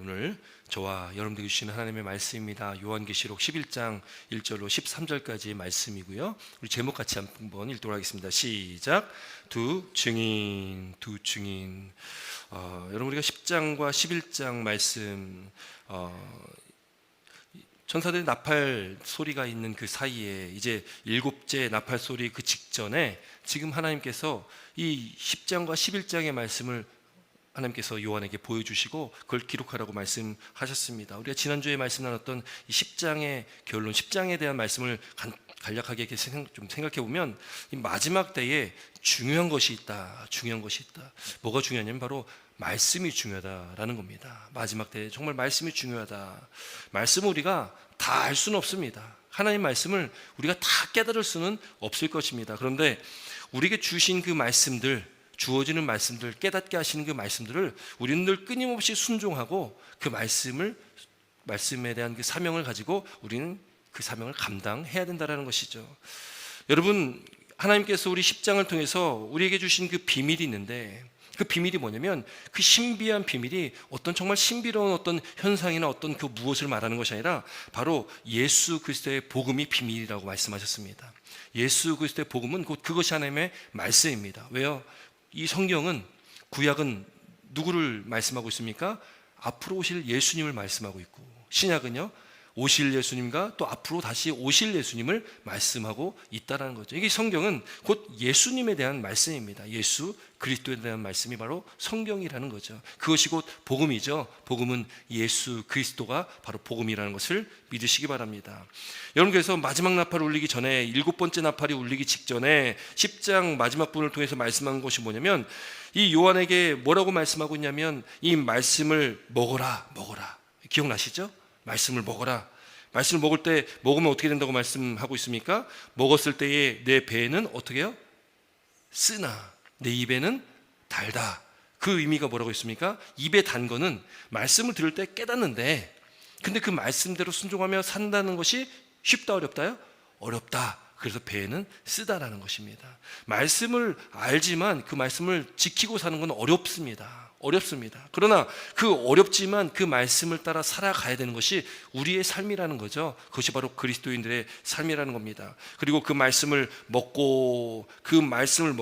오늘 저와 여러분들에게 주시는 하나님의 말씀입니다. 요한계시록 11장 1절로 13절까지의 말씀이고요. 우리 제목 같이 한번 읽도록 하겠습니다. 시작. 두 증인. 여러분, 우리가 10장과 11장 말씀, 천사들의 나팔 소리가 있는 그 사이에 이제 일곱째 나팔 소리 그 직전에 지금 하나님께서 이 10장과 11장의 말씀을 하나님께서 요한에게 보여주시고 그걸 기록하라고 말씀하셨습니다. 우리가 지난주에 말씀 나눴던 이 10장의 결론, 10장에 대한 말씀을 간략하게 좀 생각해 보면 이 마지막 때에 중요한 것이 있다. 뭐가 중요하냐면 바로 말씀이 중요하다라는 겁니다. 마지막 때에 정말 말씀이 중요하다. 말씀을 우리가 다 알 수는 없습니다. 하나님 말씀을 우리가 다 깨달을 수는 없을 것입니다. 그런데 우리에게 주신 그 말씀들, 주어지는 말씀들, 깨닫게 하시는 그 말씀들을 우리는 늘 끊임없이 순종하고 그 말씀에 대한 그 사명을 가지고 우리는 그 사명을 감당해야 된다는 것이죠. 여러분, 하나님께서 우리 10장을 통해서 우리에게 주신 그 비밀이 있는데 그 비밀이 뭐냐면 그 신비한 비밀이 어떤 정말 신비로운 어떤 현상이나 어떤 그 무엇을 말하는 것이 아니라 바로 예수 그리스도의 복음이 비밀이라고 말씀하셨습니다. 예수 그리스도의 복음은 곧 그것이 하나님의 말씀입니다. 왜요? 이 성경은, 구약은 누구를 말씀하고 있습니까? 앞으로 오실 예수님을 말씀하고 있고, 신약은요 오실 예수님과 또 앞으로 다시 오실 예수님을 말씀하고 있다는 거죠. 이게 성경은 곧 예수님에 대한 말씀입니다. 예수 그리스도에 대한 말씀이 바로 성경이라는 거죠. 그것이 곧 복음이죠. 복음은 예수 그리스도가 바로 복음이라는 것을 믿으시기 바랍니다. 여러분, 그래서 마지막 나팔을 울리기 전에, 일곱 번째 나팔이 울리기 직전에 10장 마지막 부분을 통해서 말씀한 것이 뭐냐면 이 요한에게 뭐라고 말씀하고 있냐면 이 말씀을 먹어라. 기억나시죠? 말씀을 먹어라. 말씀을 먹을 때 먹으면 어떻게 된다고 말씀하고 있습니까? 먹었을 때에 내 배에는 어떻게 해요? 쓰나 내 입에는 달다. 그 의미가 뭐라고 했습니까? 입에 단 거는 말씀을 들을 때 깨닫는데, 근데 그 말씀대로 순종하며 산다는 것이 쉽다 어렵다요? 어렵다. 그래서 배에는 쓰다라는 것입니다. 말씀을 알지만 그 말씀을 지키고 사는 건 어렵습니다. 그러나 그 어렵지만 그 말씀을 따라 살아가야 되는 것이 우리의 삶이라는 거죠. 그것이 바로 그리스도인들의 삶이라는 겁니다. 그리고 그 말씀을 먹고 그 말씀은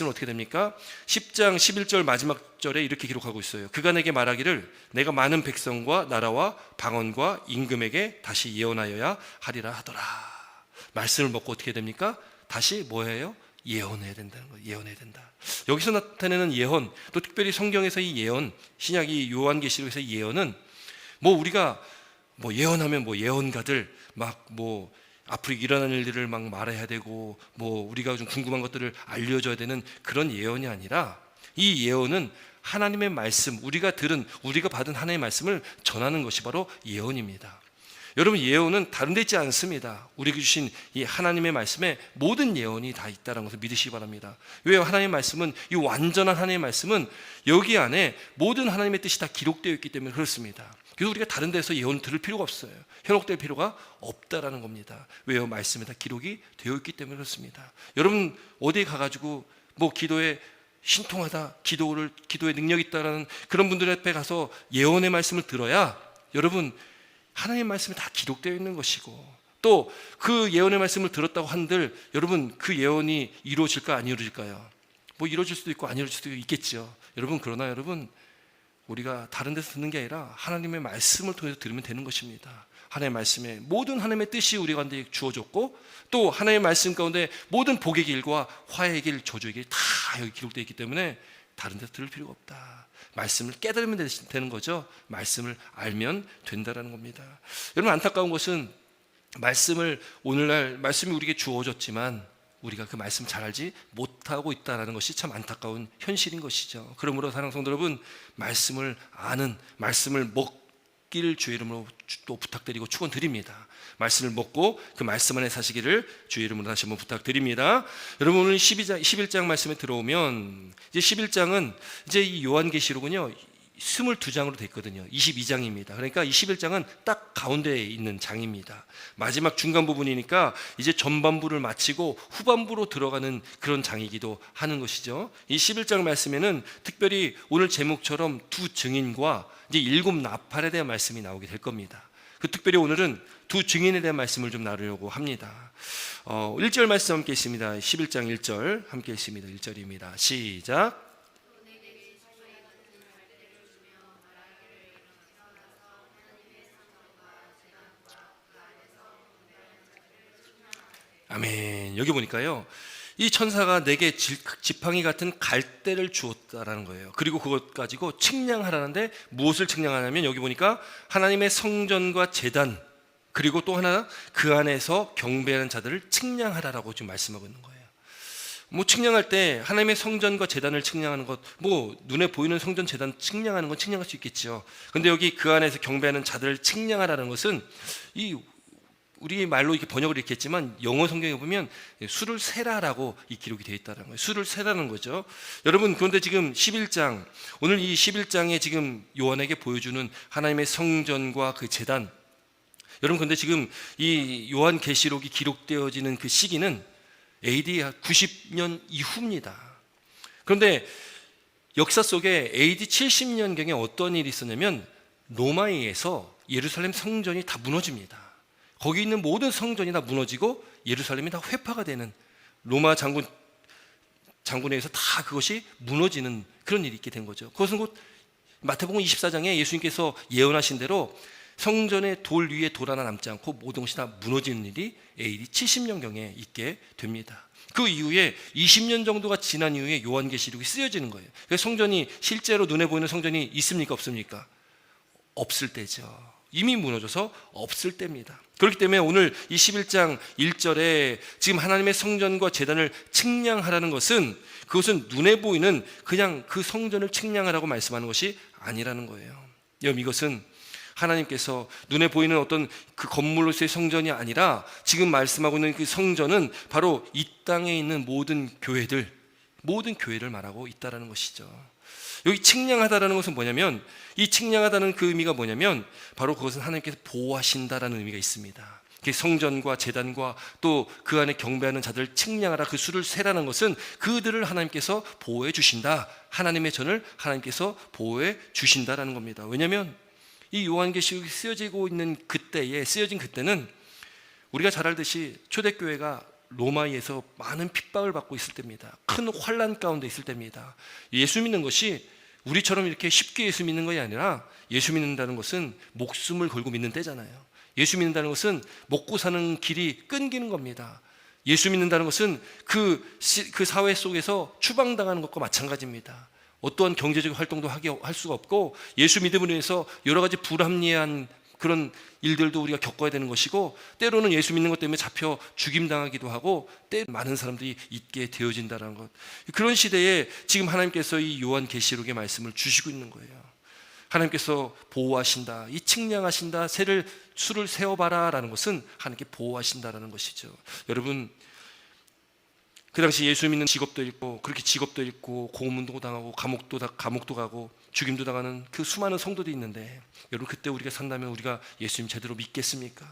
어떻게 됩니까? 10장 11절 마지막 절에 이렇게 기록하고 있어요. 그가 내게 말하기를 내가 많은 백성과 나라와 방언과 임금에게 다시 예언하여야 하리라 하더라. 말씀을 먹고 어떻게 됩니까? 다시 뭐예요? 예언해야 된다는 거예요. 예언해야 된다. 여기서 나타내는 예언, 또 특별히 성경에서 이 예언, 신약이 요한계시록에서 이 예언은 우리가 예언하면 예언가들 앞으로 일어날 일들을 말해야 되고 우리가 좀 궁금한 것들을 알려줘야 되는 그런 예언이 아니라 이 예언은 하나님의 말씀, 우리가 받은 하나님의 말씀을 전하는 것이 바로 예언입니다. 여러분, 예언은 다른 데 있지 않습니다. 우리에게 주신 이 하나님의 말씀에 모든 예언이 다 있다는 것을 믿으시기 바랍니다. 왜요? 하나님의 말씀은, 이 완전한 하나님의 말씀은 여기 안에 모든 하나님의 뜻이 다 기록되어 있기 때문에 그렇습니다. 그래서 우리가 다른 데서 예언을 들을 필요가 없어요. 현혹될 필요가 없다라는 겁니다. 왜요? 말씀에 다 기록이 되어 있기 때문에 그렇습니다. 여러분, 어디에 가가지고 기도에 신통하다, 기도에 능력이 있다라는 그런 분들 앞에 가서 예언의 말씀을 들어야 여러분 하나님의 말씀이 다 기록되어 있는 것이고, 또 그 예언의 말씀을 들었다고 한들 여러분 그 예언이 이루어질까 안 이루어질까요? 이루어질 수도 있고 안 이루어질 수도 있겠죠. 그러나 여러분 우리가 다른 데서 듣는 게 아니라 하나님의 말씀을 통해서 들으면 되는 것입니다. 하나님의 말씀에 모든 하나님의 뜻이 우리 가운데 주어졌고, 또 하나님의 말씀 가운데 모든 복의 길과 화해의 길, 저주의 길 다 여기 기록되어 있기 때문에 다른 데서 들을 필요가 없다. 말씀을 깨달으면 되는 거죠. 말씀을 알면 된다는 겁니다. 여러분, 안타까운 것은 오늘날 말씀이 우리에게 주어졌지만 우리가 그 말씀 잘 알지 못하고 있다는 것이 참 안타까운 현실인 것이죠. 그러므로 사랑하는 성도 여러분, 말씀을 아는, 말씀을 먹기를 주의 이름으로 또 부탁드리고 축원드립니다. 말씀을 먹고 그 말씀 안에 사시기를 주의 이름으로 다시 한번 부탁드립니다. 여러분, 오늘 11장 말씀에 들어오면 이제 11장은 이제 이 요한계시록은요 22장으로 됐거든요. 22장입니다. 그러니까 21장은 딱 가운데에 있는 장입니다. 마지막 중간 부분이니까 이제 전반부를 마치고 후반부로 들어가는 그런 장이기도 하는 것이죠. 이 11장 말씀에는 특별히 오늘 제목처럼 두 증인과 이제 7 나팔에 대한 말씀이 나오게 될 겁니다. 특별히 오늘은 두 증인에 대한 말씀을 좀 나누려고 합니다. 1절 말씀 함께 있습니다. 11장 1절 함께 있습니다. 1절입니다. 시작. 아멘. 여기 보니까요, 이 천사가 내게 지팡이 같은 갈대를 주었다라는 거예요. 그리고 그것 가지고 측량하라는데 무엇을 측량하냐면 여기 보니까 하나님의 성전과 제단, 그리고 또 하나 그 안에서 경배하는 자들을 측량하라라고 지금 말씀하고 있는 거예요. 뭐 측량할 때 하나님의 성전과 제단을 측량하는 것, 뭐 눈에 보이는 성전 제단 측량하는 건 측량할 수 있겠죠. 근데 여기 그 안에서 경배하는 자들을 측량하라는 것은 이 우리 말로 이렇게 번역을 이렇게 했지만 영어 성경에 보면 수를 세라라고 이 기록이 되어 있다는 거예요. 수를 세라는 거죠. 여러분, 그런데 지금 11장, 오늘 이 11장에 지금 요한에게 보여주는 하나님의 성전과 그 제단, 여러분, 근데 지금 이 요한계시록이 기록되어지는 그 시기는 AD 90년 이후입니다. 그런데 역사 속에 AD 70년경에 어떤 일이 있었냐면 로마에서 예루살렘 성전이 다 무너집니다. 거기 있는 모든 성전이 다 무너지고 예루살렘이 다 회파가 되는, 로마 장군에 의해서 다 그것이 무너지는 그런 일이 있게 된 거죠. 그것은 곧 마태복음 24장에 예수님께서 예언하신 대로 성전의 돌 위에 돌 하나 남지 않고 모든 것이 다 무너지는 일이 AD 70년경에 있게 됩니다. 그 이후에 20년 정도가 지난 이후에 요한계시록이 쓰여지는 거예요. 그래서 성전이 실제로 눈에 보이는 성전이 있습니까, 없습니까? 없을 때죠. 이미 무너져서 없을 때입니다. 그렇기 때문에 오늘 이 11장 1절에 지금 하나님의 성전과 제단을 측량하라는 것은, 그것은 눈에 보이는 그냥 그 성전을 측량하라고 말씀하는 것이 아니라는 거예요. 여러분, 이것은 하나님께서 눈에 보이는 어떤 그 건물로서의 성전이 아니라 지금 말씀하고 있는 그 성전은 바로 이 땅에 있는 모든 교회를 말하고 있다는 것이죠. 여기 측량하다라는 것은 뭐냐면, 이 측량하다는 그 의미가 뭐냐면 바로 그것은 하나님께서 보호하신다라는 의미가 있습니다. 성전과 제단과 또 그 안에 경배하는 자들을 측량하라, 그 수를 세라는 것은 그들을 하나님께서 보호해 주신다, 하나님의 전을 하나님께서 보호해 주신다라는 겁니다. 왜냐하면 이 요한계시록이 쓰여진 그때는 우리가 잘 알듯이 초대교회가 로마에서 많은 핍박을 받고 있을 때입니다. 큰 환난 가운데 있을 때입니다. 예수 믿는 것이 우리처럼 이렇게 쉽게 예수 믿는 것이 아니라, 예수 믿는다는 것은 목숨을 걸고 믿는 때잖아요. 예수 믿는다는 것은 먹고 사는 길이 끊기는 겁니다. 예수 믿는다는 것은 그 사회 속에서 추방당하는 것과 마찬가지입니다. 어떠한 경제적 활동도 할 수가 없고, 예수 믿음으로 인해서 여러 가지 불합리한 그런 일들도 우리가 겪어야 되는 것이고, 때로는 예수 믿는 것 때문에 잡혀 죽임당하기도 하고, 많은 사람들이 있게 되어진다는 것. 그런 시대에 지금 하나님께서 이 요한계시록의 말씀을 주시고 있는 거예요. 하나님께서 보호하신다, 이 측량하신다, 수를 세어봐라 라는 것은 하나님께 보호하신다라는 것이죠. 여러분, 그 당시 예수 믿는 직업도 있고, 그렇게 직업도 있고, 고문도 당하고, 감옥도 가고, 죽임도 당하는 그 수많은 성도도 있는데, 여러분, 그때 우리가 산다면 우리가 예수님 제대로 믿겠습니까?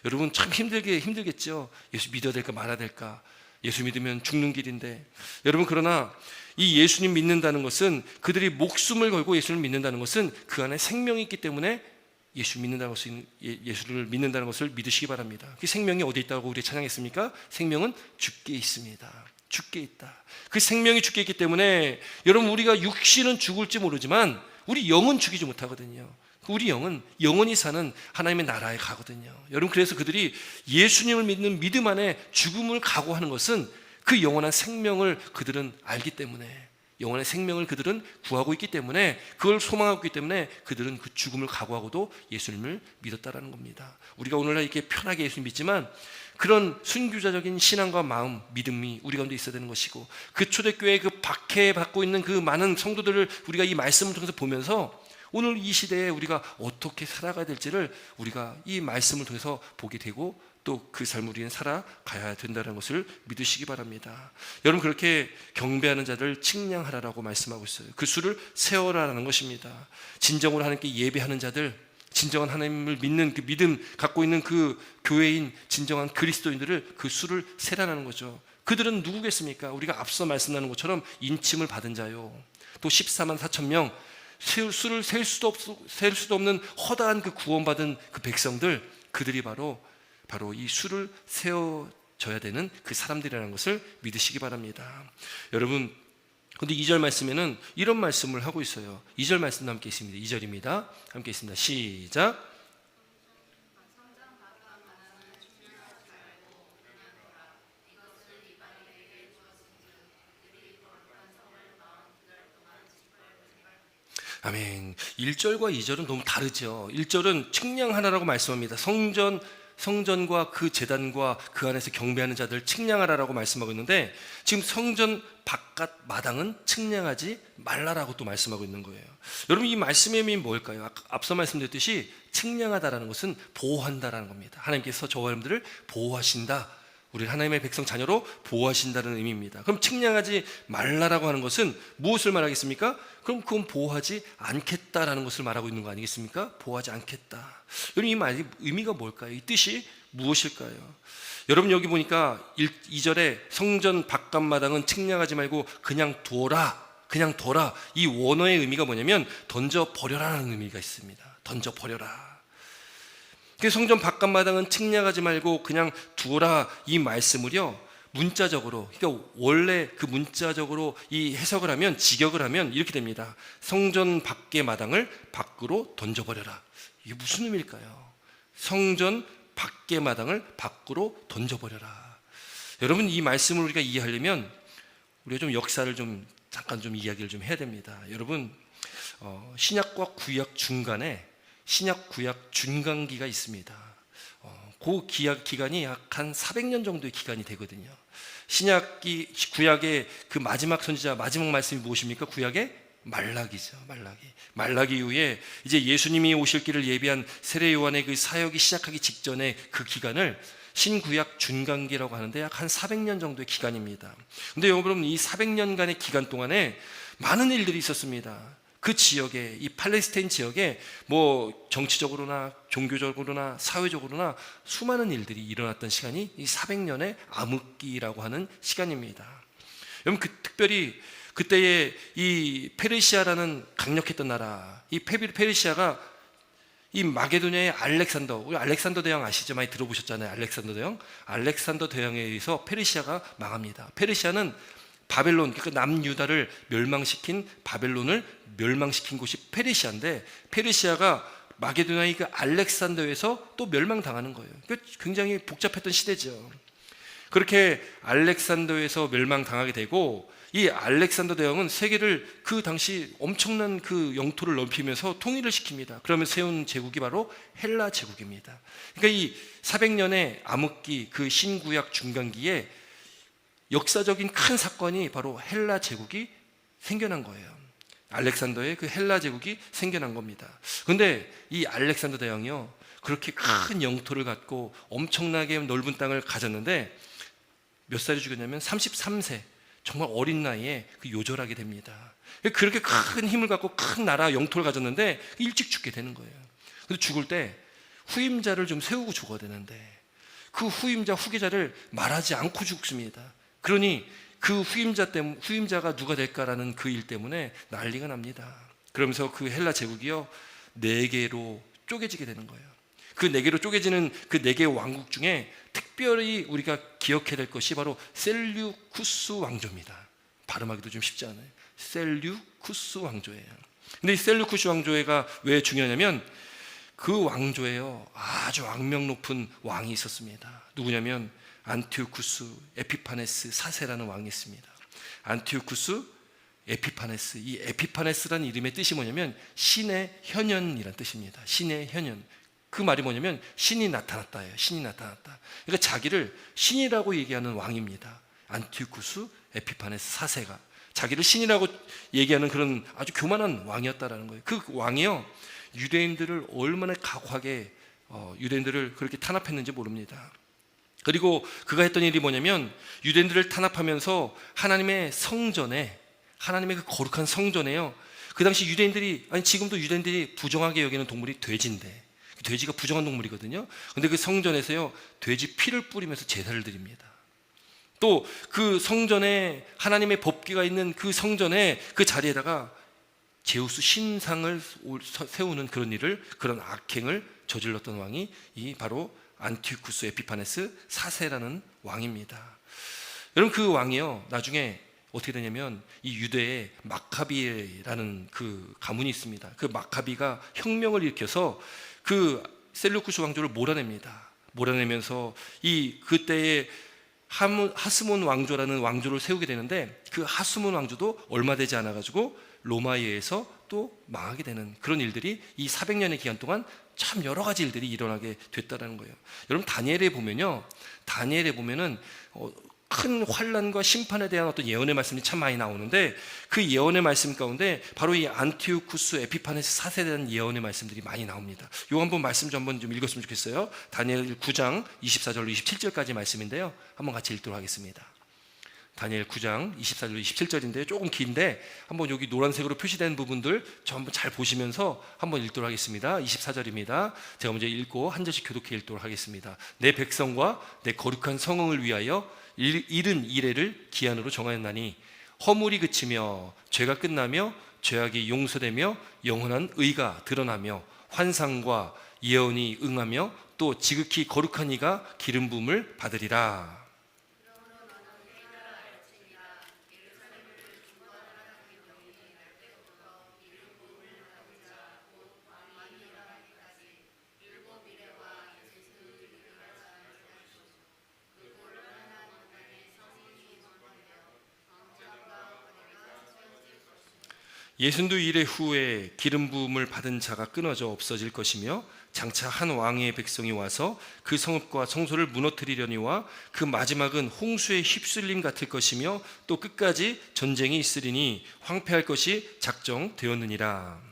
여러분, 참 힘들겠죠. 예수 믿어야 될까 말아야 될까? 예수 믿으면 죽는 길인데. 여러분, 그러나 이 예수님 믿는다는 것은, 그들이 목숨을 걸고 예수를 믿는다는 것은 그 안에 생명이 있기 때문에 예수를 믿는다는 것을 믿으시기 바랍니다. 그 생명이 어디 있다고 우리 찬양했습니까? 생명은 주께 있습니다. 주께 있다. 그 생명이 주께 있기 때문에 여러분, 우리가 육신은 죽을지 모르지만 우리 영은 죽이지 못하거든요. 우리 영은 영원히 사는 하나님의 나라에 가거든요. 여러분, 그래서 그들이 예수님을 믿는 믿음 안에 죽음을 각오하는 것은 그 영원한 생명을 그들은 알기 때문에, 영원의 생명을 그들은 구하고 있기 때문에, 그걸 소망하고 있기 때문에 그들은 그 죽음을 각오하고도 예수님을 믿었다라는 겁니다. 우리가 오늘날 이렇게 편하게 예수 믿지만 그런 순교자적인 신앙과 마음, 믿음이 우리 가운데 있어야 되는 것이고, 그 초대교회의 그 박해받고 있는 그 많은 성도들을 우리가 이 말씀을 통해서 보면서 오늘 이 시대에 우리가 어떻게 살아가야 될지를 우리가 이 말씀을 통해서 보게 되고 또 그 삶을 우리는 살아가야 된다는 것을 믿으시기 바랍니다. 여러분, 그렇게 경배하는 자들 측량하라라고 말씀하고 있어요. 그 수를 세어라라는 것입니다. 진정으로 하나님께 예배하는 자들, 진정한 하나님을 믿는 그 믿음 갖고 있는 그 교회인 진정한 그리스도인들을 그 수를 세라는 거죠. 그들은 누구겠습니까? 우리가 앞서 말씀나눈 것처럼 인침을 받은 자요, 또 14만 4천 명, 수를 셀 수도 없는 허다한 그 구원받은 그 백성들, 그들이 바로 이 수를 세워져야 되는 그 사람들이라는 것을 믿으시기 바랍니다. 여러분, 근데 2절 말씀에는 이런 말씀을 하고 있어요. 2절 말씀도 함께 있습니다. 2절입니다. 함께 있습니다. 시작. 아멘. 1절과 2절은 너무 다르죠. 1절은 측량하라라고 말씀합니다. 성전과 그 제단과 그 안에서 경배하는 자들 측량하라라고 말씀하고 있는데, 지금 성전 바깥 마당은 측량하지 말라라고 또 말씀하고 있는 거예요. 여러분, 이 말씀의 의미는 뭘까요? 앞서 말씀드렸듯이 측량하다라는 것은 보호한다라는 겁니다. 하나님께서 저와 여러분들을 보호하신다, 우리 하나님의 백성 자녀로 보호하신다는 의미입니다. 그럼 측량하지 말라라고 하는 것은 무엇을 말하겠습니까? 그럼 그건 보호하지 않겠다라는 것을 말하고 있는 거 아니겠습니까? 보호하지 않겠다. 여러분, 이 말이 의미가 뭘까요? 이 뜻이 무엇일까요? 여러분, 여기 보니까 2절에 성전 바깥마당은 측량하지 말고 그냥 둬라, 이 원어의 의미가 뭐냐면 던져버려라는 의미가 있습니다. 던져버려라. 성전 바깥마당은 측량하지 말고 그냥 두어라, 이 말씀을요, 문자적으로, 그러니까 원래 그 문자적으로 이 해석을 하면, 직역을 하면 이렇게 됩니다. 성전 밖의 마당을 밖으로 던져버려라. 이게 무슨 의미일까요? 성전 밖의 마당을 밖으로 던져버려라. 여러분, 이 말씀을 우리가 이해하려면 우리가 좀 역사를 잠깐 이야기를 좀 해야 됩니다. 여러분, 신약과 구약 중간에 신약 구약 중간기가 있습니다. 그 기간이 약 한 400년 정도의 기간이 되거든요. 구약의 그 마지막 선지자, 마지막 말씀이 무엇입니까? 구약의 말라기죠. 말라기 이후에 이제 예수님이 오실 길을 예비한 세례 요한의 그 사역이 시작하기 직전에 그 기간을 신구약 중간기라고 하는데 약 한 400년 정도의 기간입니다. 근데 여러분, 이 400년간의 기간 동안에 많은 일들이 있었습니다. 그 지역에, 이 팔레스타인 지역에 뭐 정치적으로나 종교적으로나 사회적으로나 수많은 일들이 일어났던 시간이 이 400년의 암흑기라고 하는 시간입니다. 여러분, 특별히 그때에 이 페르시아라는 강력했던 나라, 이 페르시아가 이 마게도냐의 우리 알렉산더 대왕 아시죠? 많이 들어보셨잖아요. 알렉산더 대왕에 의해서 페르시아가 망합니다. 페르시아는 바벨론, 그러니까 남유다를 멸망시킨, 바벨론을 멸망시킨 곳이 페르시아인데, 페르시아가 마게도냐의 그 알렉산더에서 또 멸망당하는 거예요. 그러니까 굉장히 복잡했던 시대죠. 그렇게 알렉산더에서 멸망당하게 되고, 이 알렉산더 대왕은 세계를 그 당시 엄청난 그 영토를 넓히면서 통일을 시킵니다. 그러면서 세운 제국이 바로 헬라 제국입니다. 그러니까 이 400년의 암흑기, 그 신구약 중간기에 역사적인 큰 사건이 바로 헬라 제국이 생겨난 거예요. 알렉산더의 그 헬라 제국이 생겨난 겁니다. 그런데 이 알렉산더 대왕이요, 그렇게 큰 영토를 갖고 엄청나게 넓은 땅을 가졌는데 몇 살에 죽였냐면 33세, 정말 어린 나이에 그 요절하게 됩니다. 그렇게 큰 힘을 갖고 큰 나라 영토를 가졌는데 일찍 죽게 되는 거예요. 근데 죽을 때 후임자를 좀 세우고 죽어야 되는데 그 후계자를 말하지 않고 죽습니다. 그러니 그 후임자가 누가 될까라는 그 일 때문에 난리가 납니다. 그러면서 그 헬라 제국이요, 4개로 쪼개지게 되는 거예요. 그 4개로 쪼개지는 그 4개의 왕국 중에 특별히 우리가 기억해야 될 것이 바로 셀류쿠스 왕조입니다. 발음하기도 좀 쉽지 않아요. 셀류쿠스 왕조예요. 근데 이 셀류쿠스 왕조가 왜 중요하냐면, 그 왕조에요, 아주 악명 높은 왕이 있었습니다. 누구냐면 안티오쿠스 에피파네스 4세라는 왕이 있습니다. 안티오쿠스 에피파네스, 이 에피파네스라는 이름의 뜻이 뭐냐면 신의 현현이라는 뜻입니다. 신의 현현. 그 말이 뭐냐면 신이 나타났다예요. 신이 나타났다. 그러니까 자기를 신이라고 얘기하는 왕입니다. 안티오쿠스 에피파네스 4세가 자기를 신이라고 얘기하는 그런 아주 교만한 왕이었다라는 거예요. 그 왕이요, 유대인들을 얼마나 가혹하게 유대인들을 그렇게 탄압했는지 모릅니다. 그리고 그가 했던 일이 뭐냐면 유대인들을 탄압하면서 하나님의 성전에, 하나님의 그 거룩한 성전에요, 그 당시 유대인들이, 아니 지금도 유대인들이 부정하게 여기는 동물이 돼지인데, 돼지가 부정한 동물이거든요. 근데 그 성전에서요 돼지 피를 뿌리면서 제사를 드립니다. 또 그 성전에, 하나님의 법궤가 있는 그 성전에, 그 자리에다가 제우스 신상을 세우는 그런 일을, 그런 악행을 저질렀던 왕이 이 바로 안티오쿠스 에피파네스 4세라는 왕입니다. 여러분, 그 왕이요 나중에 어떻게 되냐면 이 유대에 마카비라는 그 가문이 있습니다. 그 마카비가 혁명을 일으켜서 그 셀루쿠스 왕조를 몰아냅니다. 몰아내면서 이 그때의 하스몬 왕조라는 왕조를 세우게 되는데, 그 하스몬 왕조도 얼마 되지 않아 가지고 로마에 의해서 또 망하게 되는 그런 일들이 이 400년의 기간 동안 참 여러 가지 일들이 일어나게 됐다는 거예요. 여러분, 다니엘에 보면요, 다니엘에 보면은 큰 환난과 심판에 대한 어떤 예언의 말씀이 참 많이 나오는데, 그 예언의 말씀 가운데 바로 이 안티오쿠스 에피파네스 4세에 대한 예언의 말씀들이 많이 나옵니다. 요 한번 말씀 좀 한번 좀 읽었으면 좋겠어요. 다니엘 9장 24절로 27절까지 말씀인데요, 한번 같이 읽도록 하겠습니다. 다니엘 9장 24절로 27절인데요, 조금 긴데 한번 여기 노란색으로 표시된 부분들 전부 잘 보시면서 한번 읽도록 하겠습니다. 24절입니다. 제가 먼저 읽고 한 절씩 교독해 읽도록 하겠습니다. 내 백성과 내 거룩한 성읍을 위하여 이른 이래를 기한으로 정하였나니, 허물이 그치며 죄가 끝나며 죄악이 용서되며 영원한 의가 드러나며 환상과 예언이 응하며 또 지극히 거룩한 이가 기름 부음을 받으리라. 예순두 일의 후에 기름 부음을 받은 자가 끊어져 없어질 것이며, 장차 한 왕의 백성이 와서 그 성읍과 성소를 무너뜨리려니와 그 마지막은 홍수의 휩쓸림 같을 것이며 또 끝까지 전쟁이 있으리니 황폐할 것이 작정되었느니라.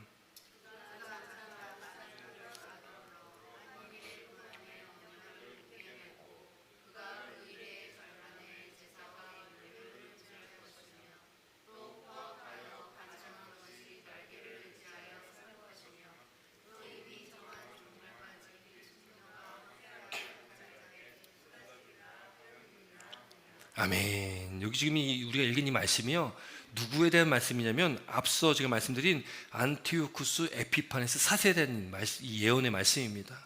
아멘. 여기 지금 우리가 읽은 이 말씀이요, 누구에 대한 말씀이냐면 앞서 제가 말씀드린 안티오쿠스 에피파네스 4세에 대한 이 예언의 말씀입니다.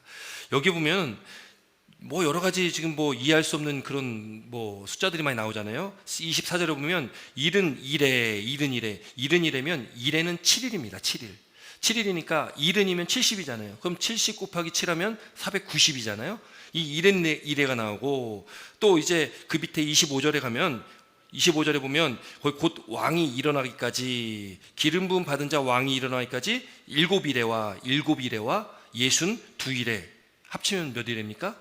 여기 보면 뭐 여러 가지 지금 뭐 이해할 수 없는 그런 뭐 숫자들이 많이 나오잖아요. 24절에 보면 이른 이래면 이래는 7일입니다. 7일. 7일이니까 이른이면 70이잖아요. 그럼 70 곱하기 7하면 490이잖아요. 이 이래가 나오고, 또 이제 그 밑에 25절에 보면 거기 곧 왕이 일어나기까지, 기름 부음 받은 자 왕이 일어나기까지 7이래와 62이래 합치면 몇 일입니까?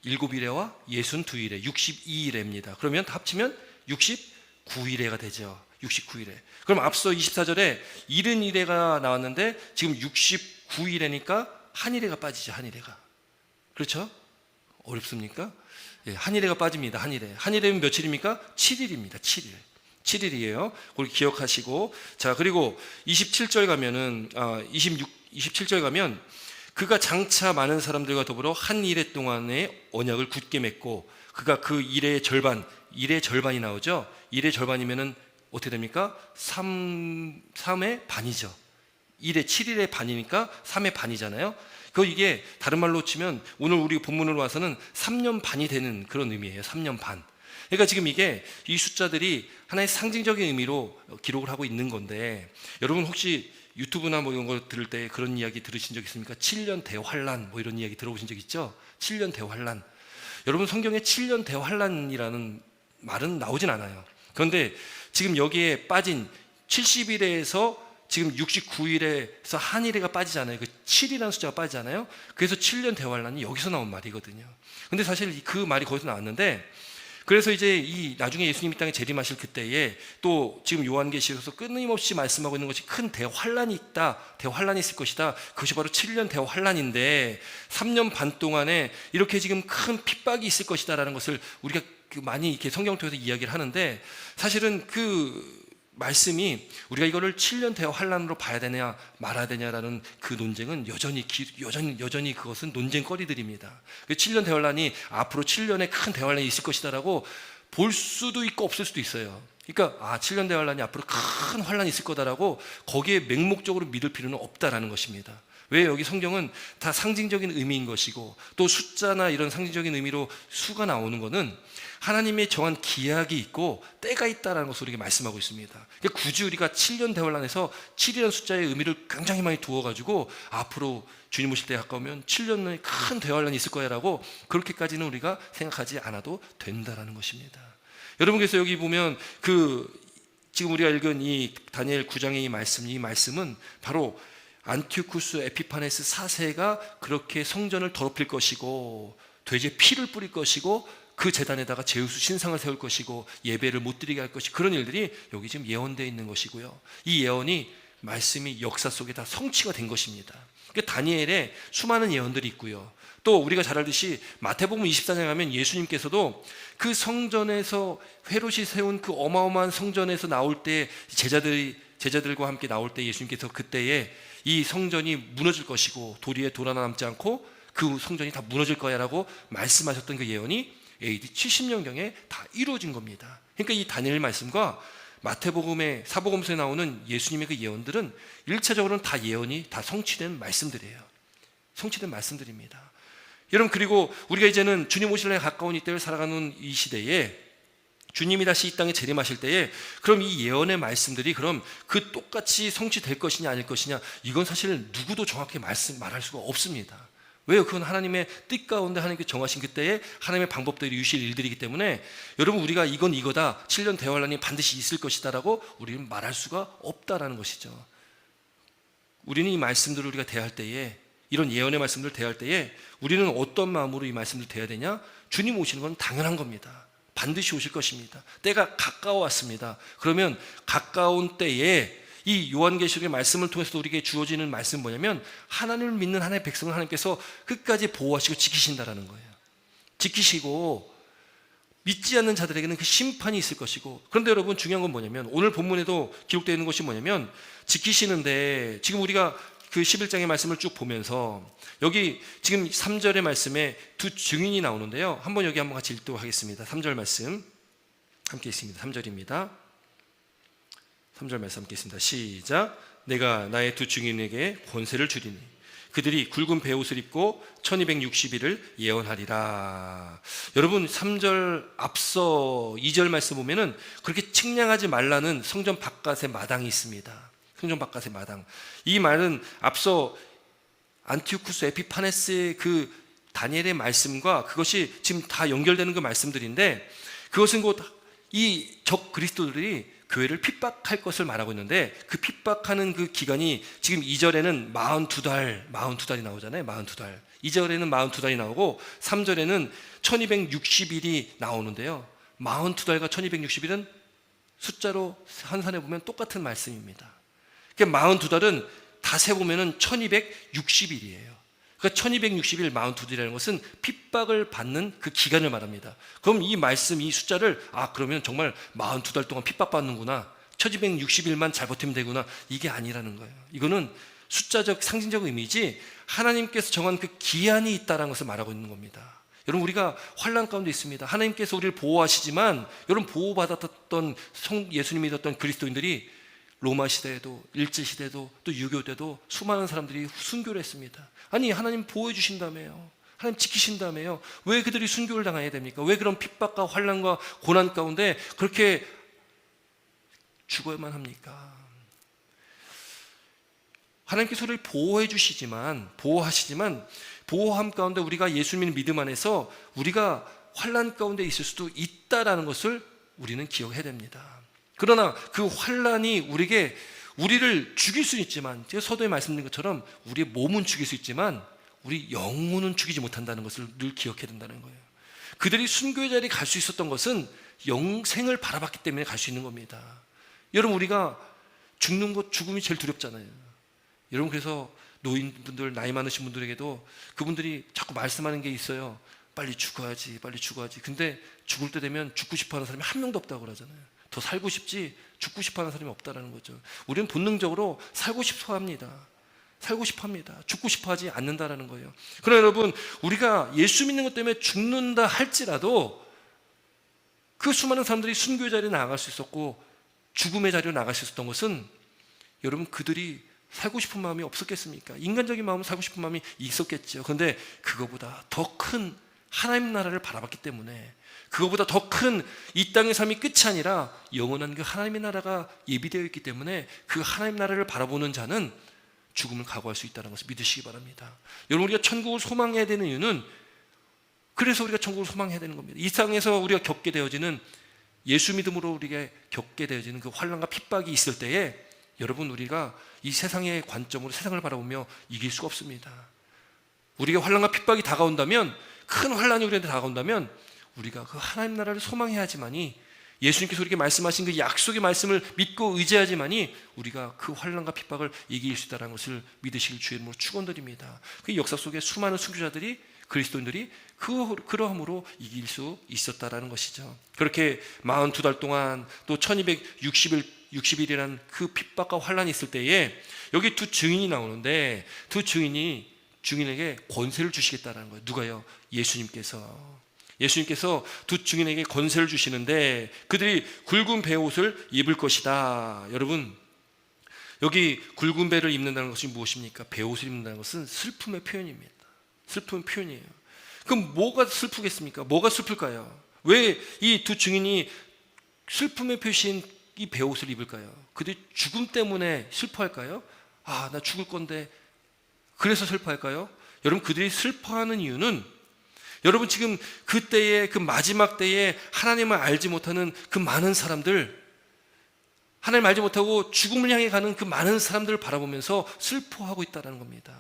7이래와 62일에 62일입니다. 그러면 합치면 69일에가 되죠. 69일에. 그럼 앞서 24절에 70일에가 나왔는데 지금 69일에니까 한 일에가 빠지죠. 한 일에가. 그렇죠? 어렵습니까? 예, 한 일에가 빠집니다. 한 일에. 한 일에면 며칠입니까? 7일입니다. 7일. 7일이에요. 그걸 기억하시고, 자, 그리고 27절 가면은 27절 가면 그가 장차 많은 사람들과 더불어 한 일해 동안의 언약을 굳게 맺고, 그가 그 일의 절반이 나오죠. 일의 절반이면은 어떻게 됩니까? 3의 반이죠. 7일의 반이니까 3의 반이잖아요. 이게 다른 말로 치면 오늘 우리 본문으로 와서는 3년 반이 되는 그런 의미예요. 3년 반. 그러니까 지금 이게 이 숫자들이 하나의 상징적인 의미로 기록을 하고 있는 건데, 여러분 혹시 유튜브나 뭐 이런 거 들을 때 그런 이야기 들으신 적 있습니까? 7년 대환란 뭐 이런 이야기 들어보신 적 있죠? 7년 대환란. 여러분, 성경에 7년 대환란이라는 말은 나오진 않아요. 그런데 지금 여기에 빠진 70일에서 지금 69일에서 한 일회가 빠지잖아요. 그 7이라는 숫자가 빠지잖아요. 그래서 7년 대환란이 여기서 나온 말이거든요. 근데 사실 그 말이 거기서 나왔는데, 그래서 이제 이 나중에 예수님이 땅에 재림하실 그때에 또 지금 요한계시록에서 끊임없이 말씀하고 있는 것이 큰 대환란이 있다, 대환란이 있을 것이다. 그것이 바로 7년 대환란인데 3년 반 동안에 이렇게 지금 큰 핍박이 있을 것이다라는 것을 우리가 많이 이렇게 성경 통해서 이야기를 하는데, 사실은 그 말씀이 우리가 이거를 7년 대환란으로 봐야 되냐 말아야 되냐라는 그 논쟁은 여전히 그것은 논쟁거리들입니다. 그 7년 대환란이 앞으로 7년에 큰 대환란이 있을 것이다라고 볼 수도 있고 없을 수도 있어요. 그러니까 7년 대환란이 앞으로 큰 환란이 있을 거다라고 거기에 맹목적으로 믿을 필요는 없다라는 것입니다. 왜? 여기 성경은 다 상징적인 의미인 것이고, 또 숫자나 이런 상징적인 의미로 수가 나오는 것은 하나님의 정한 기약이 있고 때가 있다라는 것을 우리에게 말씀하고 있습니다. 그러니까 굳이 우리가 7년 대환란에서 7이라는 숫자의 의미를 굉장히 많이 두어가지고 앞으로 주님 오실 때 가까우면 7년의 큰 대환란이 있을 거야라고 그렇게까지는 우리가 생각하지 않아도 된다라는 것입니다. 여러분, 그래서 여기 보면 지금 우리가 읽은 이 다니엘 9장의 이 말씀은 바로 안티오쿠스 에피파네스 4세가 그렇게 성전을 더럽힐 것이고 돼지의 피를 뿌릴 것이고 그 제단에다가 제우스 신상을 세울 것이고 예배를 못 드리게 할 것이, 그런 일들이 여기 지금 예언되어 있는 것이고요. 이 예언이 말씀이 역사 속에 다 성취가 된 것입니다. 그러니까 다니엘에 수많은 예언들이 있고요. 또 우리가 잘 알듯이 마태복음 24장에 가면 예수님께서도 그 성전에서 헤롯이 세운 그 어마어마한 성전에서 나올 때 제자들과 함께 나올 때 예수님께서 그때에 이 성전이 무너질 것이고 돌 위에 돌 하나 남지 않고 그 성전이 다 무너질 거야 라고 말씀하셨던 그 예언이 AD 70년경에 다 이루어진 겁니다. 그러니까 이 다니엘 말씀과 마태복음의 사복음서에 나오는 예수님의 그 예언들은 1차적으로는 다 예언이 다 성취된 말씀들이에요. 성취된 말씀들입니다. 여러분, 그리고 우리가 이제는 주님 오실 날 가까운 이때를 살아가는 이 시대에 주님이 다시 이 땅에 재림하실 때에 그럼 이 예언의 말씀들이 그럼 그 똑같이 성취될 것이냐 아닐 것이냐, 이건 사실 누구도 정확히 말할 수가 없습니다. 왜요? 그건 하나님의 뜻 가운데 하나님께 정하신 그때에 하나님의 방법대로 이루실 일들이기 때문에 여러분, 우리가 이건 이거다, 7년 대환란이 반드시 있을 것이다 라고 우리는 말할 수가 없다라는 것이죠. 우리는 이 말씀들을 우리가 대할 때에, 이런 예언의 말씀들을 대할 때에 우리는 어떤 마음으로 이 말씀들을 대해야 되냐? 주님 오시는 건 당연한 겁니다. 반드시 오실 것입니다. 때가 가까워 왔습니다. 그러면 가까운 때에 이 요한계시록의 말씀을 통해서 우리에게 주어지는 말씀은 뭐냐면, 하나님을 믿는 하나님의 백성을 하나님께서 끝까지 보호하시고 지키신다라는 거예요. 지키시고 믿지 않는 자들에게는 그 심판이 있을 것이고, 그런데 여러분, 중요한 건 뭐냐면 오늘 본문에도 기록되어 있는 것이 뭐냐면, 지키시는데 지금 우리가 그 11장의 말씀을 쭉 보면서 여기 지금 3절의 말씀에 두 증인이 나오는데요. 여기 한번 같이 읽도록 하겠습니다. 3절 말씀 함께 있습니다. 3절입니다. 3절 말씀 함께 있습니다. 시작. 내가 나의 두 증인에게 권세를 주리니 그들이 굵은 베옷을 입고 1260일을 예언하리라. 여러분, 3절 앞서 2절 말씀 보면은 그렇게 측량하지 말라는 성전 바깥의 마당이 있습니다. 성전 바깥의 마당. 이 말은 앞서 안티오쿠스 에피파네스의 그 다니엘의 말씀과 그것이 지금 다 연결되는 그 말씀들인데, 그것은 곧 이 적 그리스도들이 교회를 핍박할 것을 말하고 있는데, 그 핍박하는 그 기간이 지금 2절에는 42달이 나오잖아요. 42달. 2절에는 42달이 나오고 3절에는 1260일이 나오는데요. 42달과 1260일은 숫자로 환산해 보면 똑같은 말씀입니다. 그러니까 42달은 다 세보면 1260일이에요. 그러니까 1260일 42달이라는 것은 핍박을 받는 그 기간을 말합니다. 그럼 이 말씀, 이 숫자를 그러면 정말 42달 동안 핍박받는구나, 1260일만 잘 버티면 되구나, 이게 아니라는 거예요. 이거는 숫자적 상징적 의미지 하나님께서 정한 그 기한이 있다는 것을 말하고 있는 겁니다. 여러분, 우리가 환난 가운데 있습니다. 하나님께서 우리를 보호하시지만 여러분, 보호받았던 예수님이 믿었던 그리스도인들이 로마 시대에도, 일제 시대에도, 또 유교 때도 수많은 사람들이 순교를 했습니다. 아니, 하나님 보호해 주신다며요. 하나님 지키신다며요. 왜 그들이 순교를 당해야 됩니까? 왜 그런 핍박과 환난과 고난 가운데 그렇게 죽어야만 합니까? 하나님께서 우리를 보호해 주시지만, 보호함 가운데 우리가 예수님의 믿음 안에서 우리가 환난 가운데 있을 수도 있다라는 것을 우리는 기억해야 됩니다. 그러나 그 환난이 우리를 죽일 수 있지만, 제가 서두에 말씀드린 것처럼 우리의 몸은 죽일 수 있지만 우리 영혼은 죽이지 못한다는 것을 늘 기억해야 된다는 거예요. 그들이 순교의 자리에 갈 수 있었던 것은 영생을 바라봤기 때문에 갈 수 있는 겁니다. 여러분, 우리가 죽는 것, 죽음이 제일 두렵잖아요. 여러분, 그래서 노인분들, 나이 많으신 분들에게도 그분들이 자꾸 말씀하는 게 있어요. 빨리 죽어야지, 빨리 죽어야지. 근데 죽을 때 되면 죽고 싶어 하는 사람이 한 명도 없다고 그러잖아요. 더 살고 싶지 죽고 싶어 하는 사람이 없다는 거죠. 우리는 본능적으로 살고 싶어 합니다. 살고 싶어 합니다. 죽고 싶어 하지 않는다라는 거예요. 그러나 여러분, 우리가 예수 믿는 것 때문에 죽는다 할지라도 그 수많은 사람들이 순교의 자리에 나아갈 수 있었고 죽음의 자리로 나갈 수 있었던 것은, 여러분, 그들이 살고 싶은 마음이 없었겠습니까? 인간적인 마음은 살고 싶은 마음이 있었겠죠. 그런데 그거보다 더 큰 하나님 나라를 바라봤기 때문에, 그거보다 더 큰 이 땅의 삶이 끝이 아니라 영원한 그 하나님의 나라가 예비되어 있기 때문에 그 하나님 나라를 바라보는 자는 죽음을 각오할 수 있다는 것을 믿으시기 바랍니다. 여러분, 우리가 천국을 소망해야 되는 이유는, 그래서 우리가 천국을 소망해야 되는 겁니다. 이 땅에서 우리가 겪게 되어지는, 예수 믿음으로 우리가 겪게 되어지는 그 환난과 핍박이 있을 때에, 여러분, 우리가 이 세상의 관점으로 세상을 바라보며 이길 수가 없습니다. 우리가 환난과 핍박이 다가온다면, 큰 환난이 우리한테 다가온다면 우리가 그 하나님 나라를 소망해야지만이, 예수님께서 우리에게 말씀하신 그 약속의 말씀을 믿고 의지하지만이 우리가 그 환난과 핍박을 이길 수 있다는 것을 믿으시길 주의 이름으로 축원드립니다. 그 역사 속에 수많은 순교자들이, 그리스도인들이 그러함으로 이길 수 있었다라는 것이죠. 그렇게 42달 동안 또 1260일이라는 그 핍박과 환난이 있을 때에 여기 두 증인이 나오는데, 두 증인에게 권세를 주시겠다는 거예요. 누가요? 예수님께서 두 증인에게 권세를 주시는데 그들이 굵은 베옷을 입을 것이다. 여러분, 여기 굵은 배를 입는다는 것이 무엇입니까? 베옷을 입는다는 것은 슬픔의 표현입니다. 슬픔의 표현이에요. 그럼 뭐가 슬프겠습니까? 뭐가 슬플까요? 왜 이 두 증인이 슬픔의 표시인 이 베옷을 입을까요? 그들이 죽음 때문에 슬퍼할까요? 아, 나 죽을 건데 그래서 슬퍼할까요? 여러분, 그들이 슬퍼하는 이유는, 여러분, 지금 그때의 그 마지막 때에 하나님을 알지 못하는 그 많은 사람들, 하나님 알지 못하고 죽음을 향해 가는 그 많은 사람들을 바라보면서 슬퍼하고 있다는 겁니다.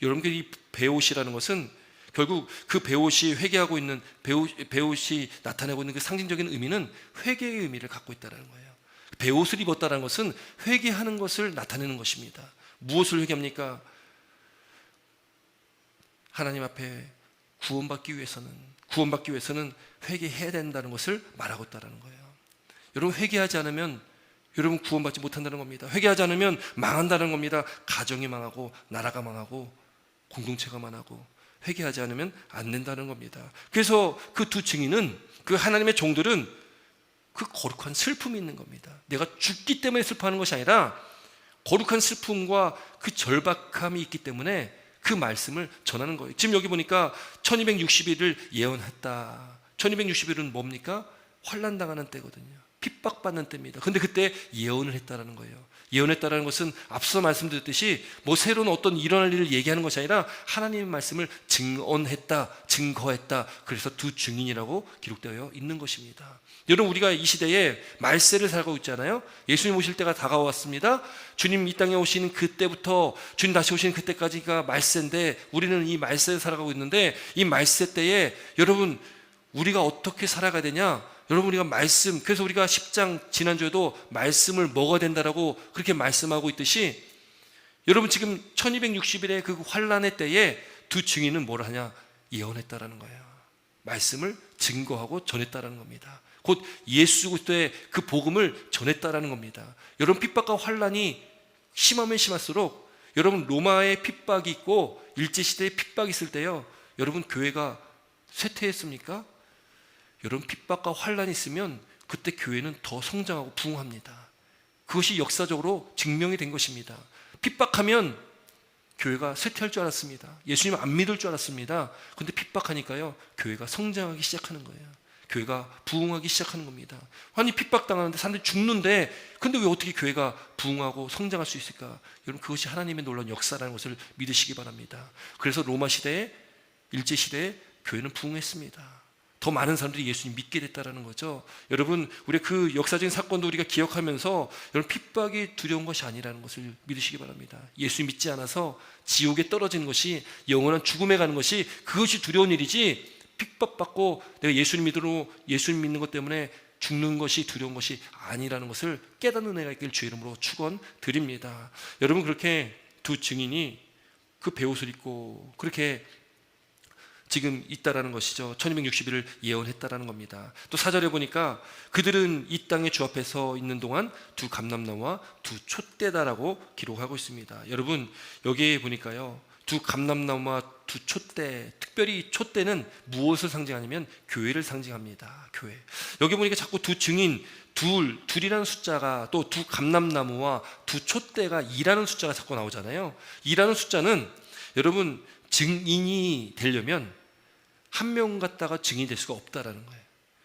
여러분, 이 베옷이라는 것은 결국 그 베옷이 회개하고 있는, 베옷이 나타내고 있는 그 상징적인 의미는 회개의 의미를 갖고 있다는 거예요. 베옷을 입었다는 것은 회개하는 것을 나타내는 것입니다. 무엇을 회개합니까? 하나님 앞에 구원받기 위해서는 회개해야 된다는 것을 말하고 있다는 거예요. 여러분, 회개하지 않으면 여러분 구원받지 못한다는 겁니다. 회개하지 않으면 망한다는 겁니다. 가정이 망하고 나라가 망하고 공동체가 망하고, 회개하지 않으면 안 된다는 겁니다. 그래서 그 두 증인은, 그 하나님의 종들은 그 거룩한 슬픔이 있는 겁니다. 내가 죽기 때문에 슬퍼하는 것이 아니라 거룩한 슬픔과 그 절박함이 있기 때문에 그 말씀을 전하는 거예요. 지금 여기 보니까 1260일을 예언했다. 1260일은 뭡니까? 환난당하는 때거든요. 핍박받는 때입니다. 근데 그때 예언을 했다라는 거예요. 예언했다라는 것은 앞서 말씀드렸듯이 뭐 새로운 어떤 일어날 일을 얘기하는 것이 아니라 하나님의 말씀을 증언했다, 증거했다. 그래서 두 증인이라고 기록되어 있는 것입니다. 여러분, 우리가 이 시대에 말세를 살고 있잖아요. 예수님 오실 때가 다가왔습니다. 주님 이 땅에 오시는 그때부터 주님 다시 오시는 그때까지가 말세인데, 우리는 이 말세를 살아가고 있는데, 이 말세 때에 여러분, 우리가 어떻게 살아가야 되냐? 여러분, 우리가 말씀, 그래서 우리가 10장 지난주에도 말씀을 먹어야 된다라고 그렇게 말씀하고 있듯이, 여러분, 지금 1260일의 그 환난의 때에 두 증인은 뭘 하냐? 예언했다라는 거예요. 말씀을 증거하고 전했다라는 겁니다. 곧 예수 그리스도의 그 복음을 전했다라는 겁니다. 여러분, 핍박과 환난이 심하면 심할수록, 여러분, 로마의 핍박이 있고 일제시대의 핍박이 있을 때요, 여러분, 교회가 쇠퇴했습니까? 여러분, 핍박과 환난이 있으면 그때 교회는 더 성장하고 부흥합니다. 그것이 역사적으로 증명이 된 것입니다. 핍박하면 교회가 쇠퇴할 줄 알았습니다. 예수님 안 믿을 줄 알았습니다. 그런데 핍박하니까요, 교회가 성장하기 시작하는 거예요. 교회가 부흥하기 시작하는 겁니다. 아니, 핍박당하는데 사람들이 죽는데, 근데 왜 어떻게 교회가 부흥하고 성장할 수 있을까? 여러분, 그것이 하나님의 놀라운 역사라는 것을 믿으시기 바랍니다. 그래서 로마 시대에, 일제시대에 교회는 부흥했습니다. 더 많은 사람들이 예수님 믿게 됐다는 거죠. 여러분, 우리 그 역사적인 사건도 우리가 기억하면서, 여러분, 핍박이 두려운 것이 아니라는 것을 믿으시기 바랍니다. 예수 믿지 않아서 지옥에 떨어지는 것이, 영원한 죽음에 가는 것이, 그것이 두려운 일이지, 핍박받고 내가 예수님 믿는 것 때문에 죽는 것이 두려운 것이 아니라는 것을 깨닫는 애가 있길 주의 이름으로 축원드립니다. 여러분, 그렇게 두 증인이 그 베옷을 입고 그렇게 지금 있다라는 것이죠. 1260일을 예언했다라는 겁니다. 또 4절에 보니까 그들은 이 땅에 주 앞에 서 있는 동안 두 감람나무와 두 촛대다라고 기록하고 있습니다. 여러분, 여기에 보니까요, 두 감람나무와 두 촛대, 특별히 촛대는 무엇을 상징하냐면 교회를 상징합니다. 교회. 여기 보니까 자꾸 두 증인, 둘이라는 숫자가, 또 두 감람나무와 두 촛대가 2라는 숫자가 자꾸 나오잖아요. 2라는 숫자는 여러분, 증인이 되려면 한 명 갖다가 증인이 될 수가 없다라는 거예요.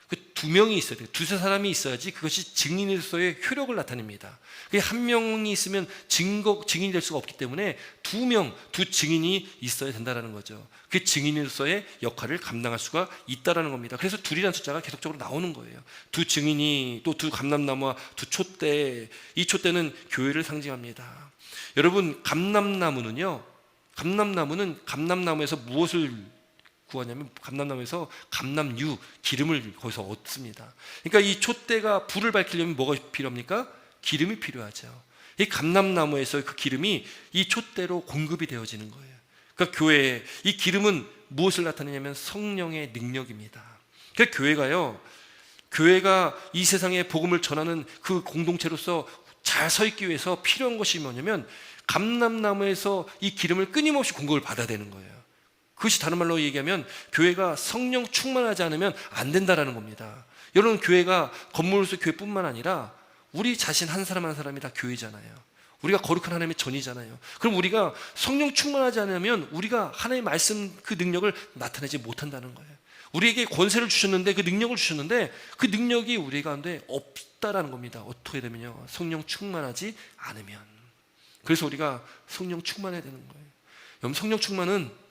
그 두 명이 있어야 돼요. 두세 사람이 있어야지 그것이 증인으로서의 효력을 나타냅니다. 한 명이 있으면 증인이 될 수가 없기 때문에 두 증인이 있어야 된다는 거죠. 그 증인으로서의 역할을 감당할 수가 있다는 겁니다. 그래서 둘이라는 숫자가 계속적으로 나오는 거예요. 두 증인이, 또 두 감람나무와 두 촛대, 이 촛대는 교회를 상징합니다. 여러분, 감람나무는 감람나무에서 무엇을 구하냐면 감람나무에서 감람유, 기름을 거기서 얻습니다. 그러니까 이 촛대가 불을 밝히려면 뭐가 필요합니까? 기름이 필요하죠. 이 감람나무에서 그 기름이 이 촛대로 공급이 되어지는 거예요. 그러니까 교회에 이 기름은 무엇을 나타내냐면 성령의 능력입니다. 그러니까 교회가 이 세상에 복음을 전하는 그 공동체로서 잘 서 있기 위해서 필요한 것이 뭐냐면 감람나무에서 이 기름을 끊임없이 공급을 받아야 되는 거예요. 그것이 다른 말로 얘기하면 교회가 성령 충만하지 않으면 안 된다라는 겁니다. 여러분, 교회가 건물로서 교회뿐만 아니라 우리 자신 한 사람 한 사람이 다 교회잖아요. 우리가 거룩한 하나님의 전이잖아요. 그럼 우리가 성령 충만하지 않으면 우리가 하나님의 말씀 그 능력을 나타내지 못한다는 거예요. 우리에게 권세를 주셨는데, 그 능력을 주셨는데 그 능력이 우리 가운데 없다라는 겁니다. 어떻게 되면요, 성령 충만하지 않으면. 그래서 우리가 성령 충만해야 되는 거예요. 여러분, 성령 충만은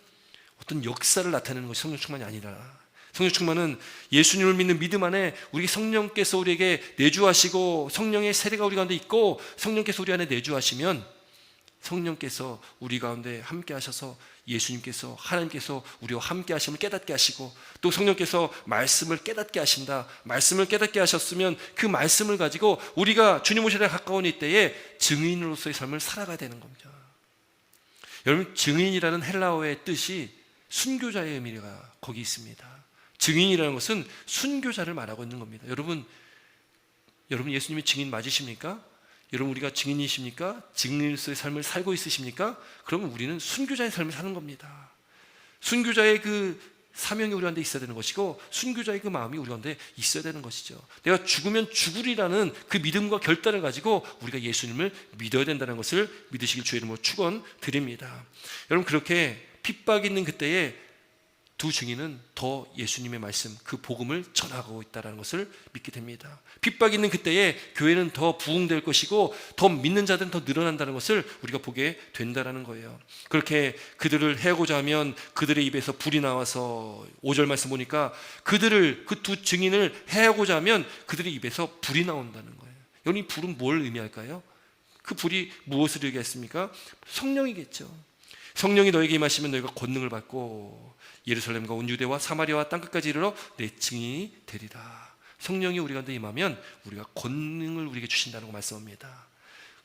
어떤 역사를 나타내는 것이 성령 충만이 아니라, 성령 충만은 예수님을 믿는 믿음 안에 우리 성령께서 우리에게 내주하시고 성령의 세례가 우리 가운데 있고 성령께서 우리 안에 내주하시면 성령께서 우리 가운데 함께 하셔서 예수님께서, 하나님께서 우리와 함께 하심을 깨닫게 하시고, 또 성령께서 말씀을 깨닫게 하신다. 말씀을 깨닫게 하셨으면 그 말씀을 가지고 우리가 주님 오시려 가까운 이때에 증인으로서의 삶을 살아가야 되는 겁니다. 여러분, 증인이라는 헬라어의 뜻이 순교자의 의미가 거기 있습니다. 증인이라는 것은 순교자를 말하고 있는 겁니다. 여러분 예수님이 증인 맞으십니까? 여러분, 우리가 증인이십니까? 증인으로서의 삶을 살고 있으십니까? 그러면 우리는 순교자의 삶을 사는 겁니다. 순교자의 그 사명이 우리 가운데 있어야 되는 것이고, 순교자의 그 마음이 우리 가운데 있어야 되는 것이죠. 내가 죽으면 죽으리라는 그 믿음과 결단을 가지고 우리가 예수님을 믿어야 된다는 것을 믿으시길 주의 이름으로 축원드립니다. 여러분, 그렇게 핍박이 있는 그때에 두 증인은 더 예수님의 말씀, 그 복음을 전하고 있다는 것을 믿게 됩니다. 핍박이 있는 그때에 교회는 더 부흥될 것이고 더 믿는 자들은 더 늘어난다는 것을 우리가 보게 된다는 거예요. 그렇게 그들을 해고자 하면 그들의 입에서 불이 나와서, 5절 말씀 보니까 그 두 증인을 해고자 하면 그들의 입에서 불이 나온다는 거예요. 여러분, 이 불은 뭘 의미할까요? 그 불이 무엇을 얘기했습니까? 성령이겠죠. 성령이 너에게 임하시면 너희가 권능을 받고 예루살렘과 온 유대와 사마리아와 땅끝까지 이르러 내 증인이 되리라. 성령이 우리 가운데 임하면 우리가 권능을 우리에게 주신다는 거 말씀합니다.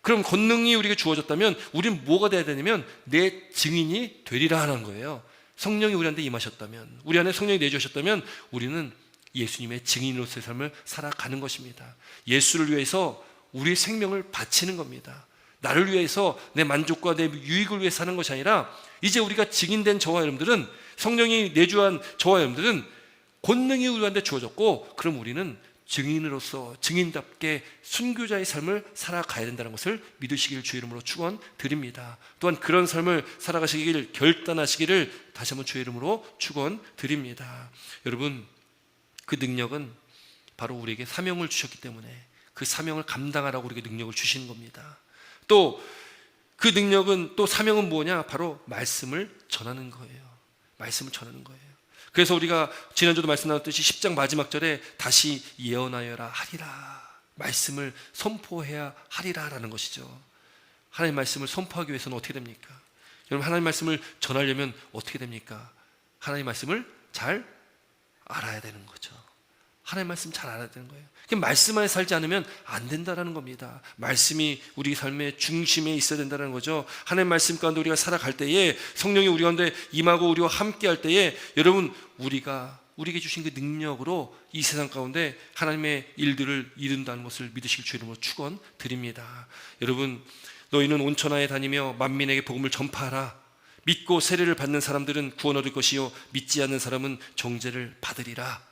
그럼 권능이 우리에게 주어졌다면 우리는 뭐가 돼야 되냐면 내 증인이 되리라 하는 거예요. 성령이 우리한테 임하셨다면, 우리 안에 성령이 내주셨다면 우리는 예수님의 증인으로서의 삶을 살아가는 것입니다. 예수를 위해서 우리의 생명을 바치는 겁니다. 나를 위해서, 내 만족과 내 유익을 위해 사는 것이 아니라, 이제 우리가 증인된 저와 여러분들은, 성령이 내주한 저와 여러분들은 권능이 우리한테 주어졌고, 그럼 우리는 증인으로서 증인답게 순교자의 삶을 살아가야 된다는 것을 믿으시길 주의 이름으로 축원드립니다. 또한 그런 삶을 살아가시길 결단하시기를 다시 한번 주의 이름으로 축원드립니다. 여러분, 그 능력은 바로 우리에게 사명을 주셨기 때문에 그 사명을 감당하라고 우리에게 능력을 주시는 겁니다. 또 그 능력은, 또 사명은 뭐냐? 바로 말씀을 전하는 거예요. 말씀을 전하는 거예요. 그래서 우리가 지난주도 말씀 나눴듯이 10장 마지막 절에 다시 예언하여라 하리라, 말씀을 선포해야 하리라 라는 것이죠. 하나님의 말씀을 선포하기 위해서는 어떻게 됩니까? 여러분, 하나님의 말씀을 전하려면 어떻게 됩니까? 하나님의 말씀을 잘 알아야 되는 거죠. 하나님의 말씀 잘 알아야 되는 거예요. 말씀 안에 살지 않으면 안 된다는 겁니다. 말씀이 우리 삶의 중심에 있어야 된다는 거죠. 하나님의 말씀 가운데 우리가 살아갈 때에, 성령이 우리 가운데 임하고 우리와 함께 할 때에, 여러분, 우리에게 주신 그 능력으로 이 세상 가운데 하나님의 일들을 이룬다는 것을 믿으실 주 이름으로 축원드립니다. 여러분, 너희는 온 천하에 다니며 만민에게 복음을 전파하라. 믿고 세례를 받는 사람들은 구원 얻을 것이요 믿지 않는 사람은 정죄를 받으리라.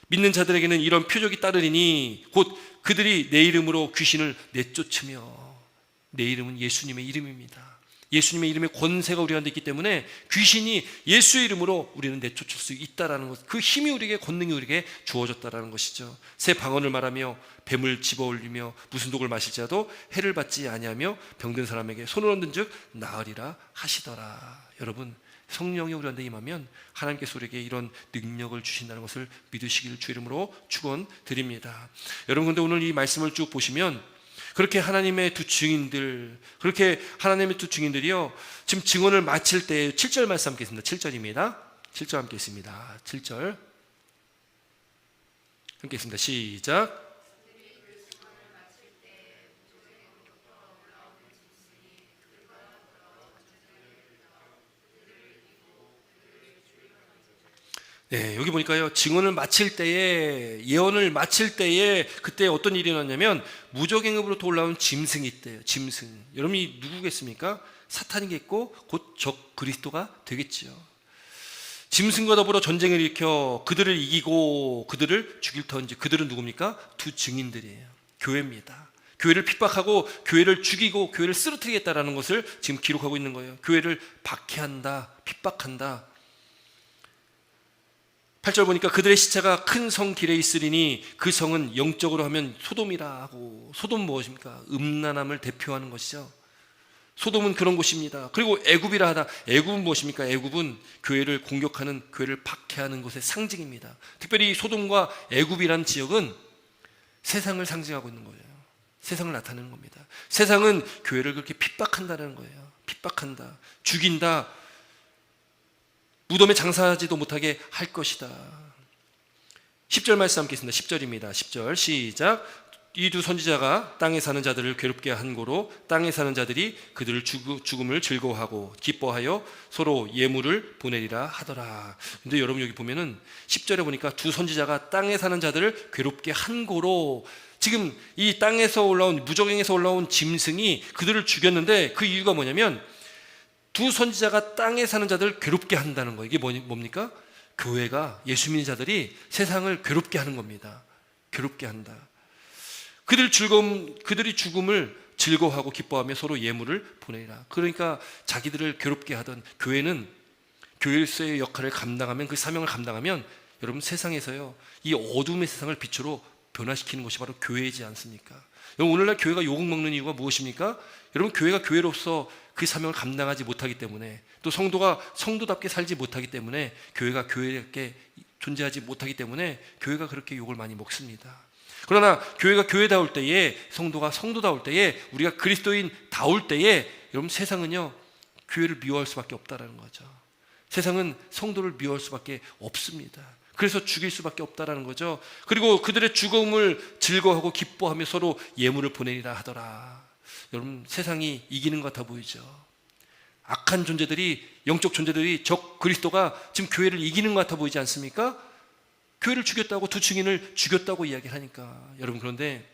믿는 자들에게는 이런 표적이 따르리니 곧 그들이 내 이름으로 귀신을 내쫓으며, 내 이름은 예수님의 이름입니다. 예수님의 이름의 권세가 우리 가운데 있기 때문에 귀신이 예수의 이름으로 우리는 내쫓을 수 있다는 것, 그 힘이 우리에게, 권능이 우리에게 주어졌다는 것이죠. 새 방언을 말하며 뱀을 집어올리며 무슨 독을 마실지라도 해를 받지 아니하며 병든 사람에게 손을 얹은 즉 나으리라 하시더라. 여러분, 성령이 우리한테 임하면 하나님께서 우리에게 이런 능력을 주신다는 것을 믿으시길 주 이름으로 축원드립니다. 여러분, 근데 오늘 이 말씀을 쭉 보시면 그렇게 하나님의 두 증인들이요, 지금 증언을 마칠 때 7절 말씀 함께 있습니다. 7절입니다. 7절 함께 있습니다. 7절 함께 있습니다. 시작. 네, 여기 보니까요, 증언을 마칠 때에, 예언을 마칠 때에 그때 어떤 일이 일어났냐면 무적행읍으로부터 올라온 짐승이 있대요. 짐승. 여러분이 누구겠습니까? 사탄이겠고 곧 적 그리스도가 되겠지요. 짐승과 더불어 전쟁을 일으켜 그들을 이기고 그들을 죽일 터인지, 그들은 누굽니까? 두 증인들이에요. 교회입니다. 교회를 핍박하고 교회를 죽이고 교회를 쓰러뜨리겠다라는 것을 지금 기록하고 있는 거예요. 교회를 박해한다, 핍박한다. 8절 보니까 그들의 시체가 큰 성 길에 있으리니 그 성은 영적으로 하면 소돔이라 하고, 소돔 무엇입니까? 음란함을 대표하는 것이죠. 소돔은 그런 곳입니다. 그리고 애굽이라 하다. 애굽은 무엇입니까? 애굽은 교회를 공격하는, 교회를 박해하는 것의 상징입니다. 특별히 소돔과 애굽이라는 지역은 세상을 상징하고 있는 거예요. 세상을 나타내는 겁니다. 세상은 교회를 그렇게 핍박한다는 거예요. 핍박한다, 죽인다, 무덤에 장사하지도 못하게 할 것이다. 10절 말씀 함께 있습니다. 10절입니다. 10절 시작. 이 두 선지자가 땅에 사는 자들을 괴롭게 한 고로 땅에 사는 자들이 그들을 죽음을 즐거워하고 기뻐하여 서로 예물을 보내리라 하더라. 근데 여러분, 여기 보면은 10절에 보니까 두 선지자가 땅에 사는 자들을 괴롭게 한 고로, 지금 이 땅에서 올라온, 무적행에서 올라온 짐승이 그들을 죽였는데 그 이유가 뭐냐면 두 선지자가 땅에 사는 자들을 괴롭게 한다는 거예요. 이게 뭡니까? 교회가, 예수 믿는 자들이 세상을 괴롭게 하는 겁니다. 괴롭게 한다. 그들이 죽음을 즐거워하고 기뻐하며 서로 예물을 보내라. 그러니까 자기들을 괴롭게 하던 교회는, 교회로서의 역할을 감당하면, 그 사명을 감당하면, 여러분, 세상에서요, 이 어둠의 세상을 빛으로 변화시키는 것이 바로 교회이지 않습니까? 여러분, 오늘날 교회가 욕을 먹는 이유가 무엇입니까? 여러분, 교회가 교회로서 그 사명을 감당하지 못하기 때문에, 또 성도가 성도답게 살지 못하기 때문에, 교회가 교회답게 존재하지 못하기 때문에 교회가 그렇게 욕을 많이 먹습니다. 그러나 교회가 교회다울 때에, 성도가 성도다울 때에, 우리가 그리스도인다울 때에, 여러분, 세상은요 교회를 미워할 수밖에 없다라는 거죠. 세상은 성도를 미워할 수밖에 없습니다. 그래서 죽일 수밖에 없다라는 거죠. 그리고 그들의 죽음을 즐거워하고 기뻐하며 서로 예물을 보내리라 하더라. 여러분, 세상이 이기는 것 같아 보이죠. 악한 존재들이, 영적 존재들이, 적 그리스도가 지금 교회를 이기는 것 같아 보이지 않습니까? 교회를 죽였다고, 두 증인을 죽였다고 이야기를 하니까. 여러분, 그런데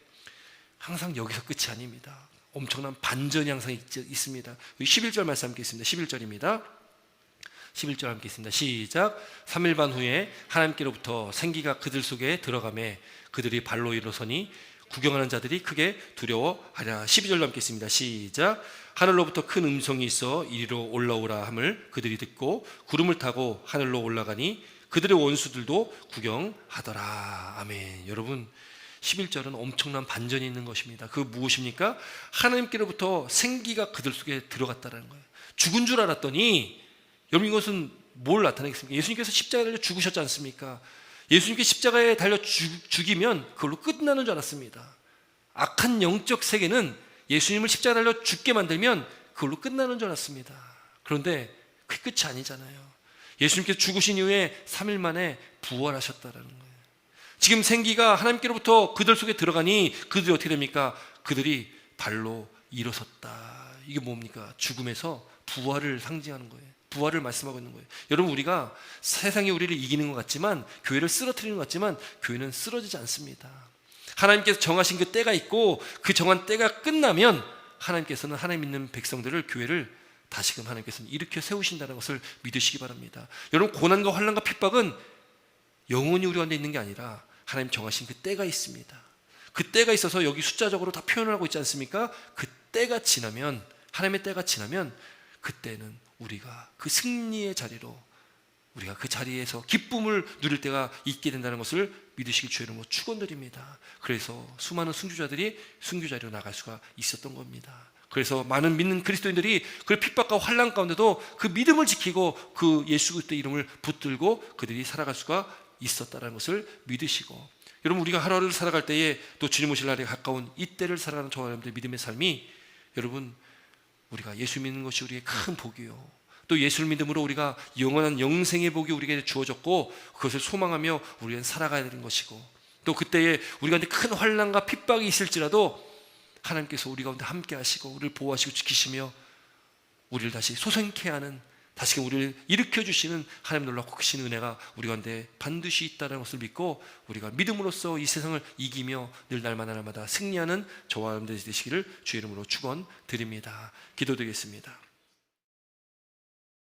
항상 여기서 끝이 아닙니다. 엄청난 반전이 항상 있습니다. 11절 말씀 함께 있습니다. 11절입니다. 11절 함께 있습니다. 시작. 3일 반 후에 하나님께로부터 생기가 그들 속에 들어가매 그들이 발로 일어서니 구경하는 자들이 크게 두려워하랴. 12절로 함께 있습니다. 시작. 하늘로부터 큰 음성이 있어 이리로 올라오라 함을 그들이 듣고 구름을 타고 하늘로 올라가니 그들의 원수들도 구경하더라. 아멘. 여러분, 11절은 엄청난 반전이 있는 것입니다. 그 무엇입니까? 하나님께로부터 생기가 그들 속에 들어갔다는 거예요. 죽은 줄 알았더니, 여러분, 이것은 뭘 나타내겠습니까? 예수님께서 십자가에 달려 죽으셨지 않습니까? 예수님께 십자가에 달려 죽이면 그걸로 끝나는 줄 알았습니다. 악한 영적 세계는 예수님을 십자가에 달려 죽게 만들면 그걸로 끝나는 줄 알았습니다. 그런데 그게 끝이 아니잖아요. 예수님께서 죽으신 이후에 3일 만에 부활하셨다라는 거예요. 지금 생기가 하나님께로부터 그들 속에 들어가니 그들이 어떻게 됩니까? 그들이 발로 일어섰다. 이게 뭡니까? 죽음에서 부활을 상징하는 거예요. 부활을 말씀하고 있는 거예요. 여러분, 우리가 세상이 우리를 이기는 것 같지만, 교회를 쓰러뜨리는 것 같지만, 교회는 쓰러지지 않습니다. 하나님께서 정하신 그 때가 있고, 그 정한 때가 끝나면 하나님께서는 하나님 믿는 백성들을, 교회를 다시금 하나님께서는 일으켜 세우신다는 것을 믿으시기 바랍니다. 여러분, 고난과 환난과 핍박은 영원히 우리 가운데 있는 게 아니라 하나님 정하신 그 때가 있습니다. 그 때가 있어서 여기 숫자적으로 다 표현을 하고 있지 않습니까? 그 때가 지나면, 하나님의 때가 지나면, 그때는 우리가 그 승리의 자리로, 우리가 그 자리에서 기쁨을 누릴 때가 있게 된다는 것을 믿으시길 주의 이름으로 축원드립니다. 그래서 수많은 순교자들이 순교 자리로 나갈 수가 있었던 겁니다. 그래서 많은 믿는 그리스도인들이 그 핍박과 환난 가운데도 그 믿음을 지키고 그 예수 그리스도의 이름을 붙들고 그들이 살아갈 수가 있었다는 것을 믿으시고, 여러분, 우리가 하루하루를 살아갈 때에 또 주님 오실 날에 가까운 이때를 살아가는 저와 여러분들의 믿음의 삶이, 여러분, 우리가 예수 믿는 것이 우리의 큰 복이요, 또 예수를 믿음으로 우리가 영원한 영생의 복이 우리에게 주어졌고 그것을 소망하며 우리는 살아가야 되는 것이고, 또 그때에 우리 가운데 큰 환난과 핍박이 있을지라도 하나님께서 우리 가운데 함께 하시고 우리를 보호하시고 지키시며 우리를 다시 소생케 하는, 다시금 우리를 일으켜 주시는 하나님 놀랍고 크신 은혜가 우리 가운데 반드시 있다는 것을 믿고, 우리가 믿음으로써 이 세상을 이기며 늘 날마다 날마다 승리하는 저와 여러분들이 되시기를 주의 이름으로 축원드립니다. 기도드리겠습니다.